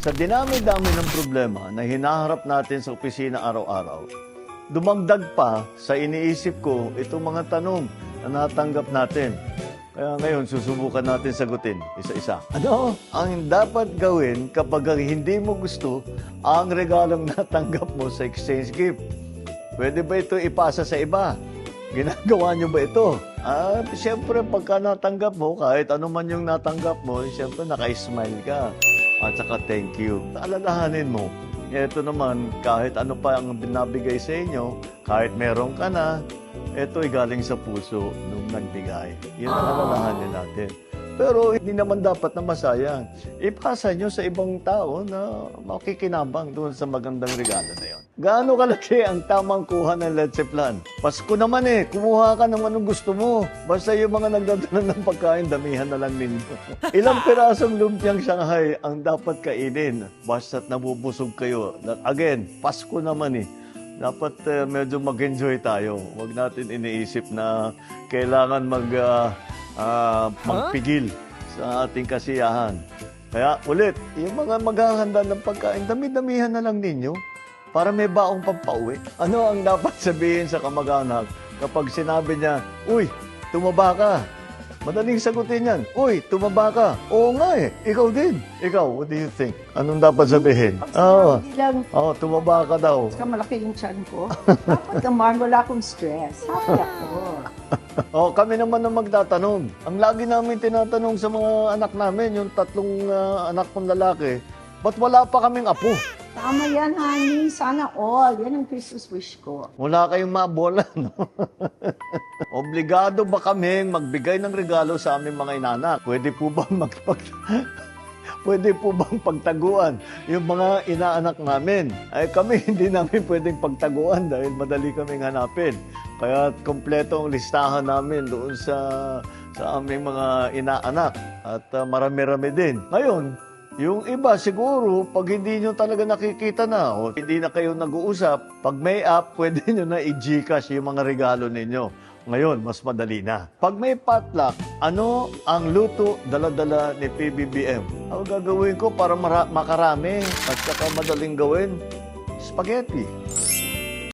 Sa dinami-dami ng problema na hinaharap natin sa opisina araw-araw, dumagdag pa sa iniisip ko itong mga tanong na natanggap natin. Kaya ngayon, susubukan natin sagutin isa-isa. Ano ang dapat gawin kapag hindi mo gusto ang regalong natanggap mo sa exchange gift? Pwede ba ito ipasa sa iba? Ginagawa nyo ba ito? At siyempre, pagka natanggap mo, kahit ano man yung natanggap mo, siyempre naka-smile ka. At saka thank you. Alalahanin mo, ito naman, kahit ano pa ang binabigay sa inyo, kahit meron ka na, ito'y galing sa puso nung nagbigay. Yun ang alalahanin natin. Pero hindi naman dapat na masayang. Ipasa nyo sa ibang tao na makikinabang doon sa magandang regalo na yun. Gaano kalaki ang tamang kuha ng Let's Plan? Pasko naman kumuha ka ng anong gusto mo. Basta yung mga nagdadala ng pagkain, damihan na lang ninyo. Ilang pirasong lumpiang Shanghai ang dapat kainin? Basta't nabubusog kayo. Again, Pasko naman dapat medyo mag-enjoy tayo. Huwag natin iniisip na kailangan magpigil sa ating kasiyahan. Kaya ulit, yung mga maghahanda ng pagkain, dami-damihan na lang ninyo para may baong pampauwi. Ano ang dapat sabihin sa kamag-anak kapag sinabi niya, "Uy, tumaba ka"? Madaling sagutin yan. "Uy, tumaba ka." Oo nga ikaw din. Ikaw, what do you think? Anong dapat sabihin? Tumaba ka daw. Saka malaki yung tiyan ko. Dapat naman, wala akong stress. Happy ako. Kami naman ang magtatanong. Ang lagi namin tinatanong sa mga anak namin, yung 3 anak kong lalaki, ba't wala pa kaming apo? Tama yan, honey. Sana all. Yan ang Christmas wish ko. Wala kayong mabola, no? Obligado ba kaming magbigay ng regalo sa aming mga inanak? Pwede po bang Pwede po bang pagtaguan yung mga inaanak namin? Ay kami hindi namin pwedeng pagtaguan dahil madali kaming hanapin. Kaya kompleto ang listahan namin doon sa aming mga inaanak at marami-rami din. Ngayon, yung iba siguro, pag hindi nyo talaga nakikita na o hindi na kayo nag-uusap, pag may app, pwede nyo na i-Gcash yung mga regalo ninyo. Ngayon, mas madali na. Pag may potluck, ano ang luto dala-dala ni PBBM? Ang gagawin ko para makarami at saka madaling gawin? Spaghetti.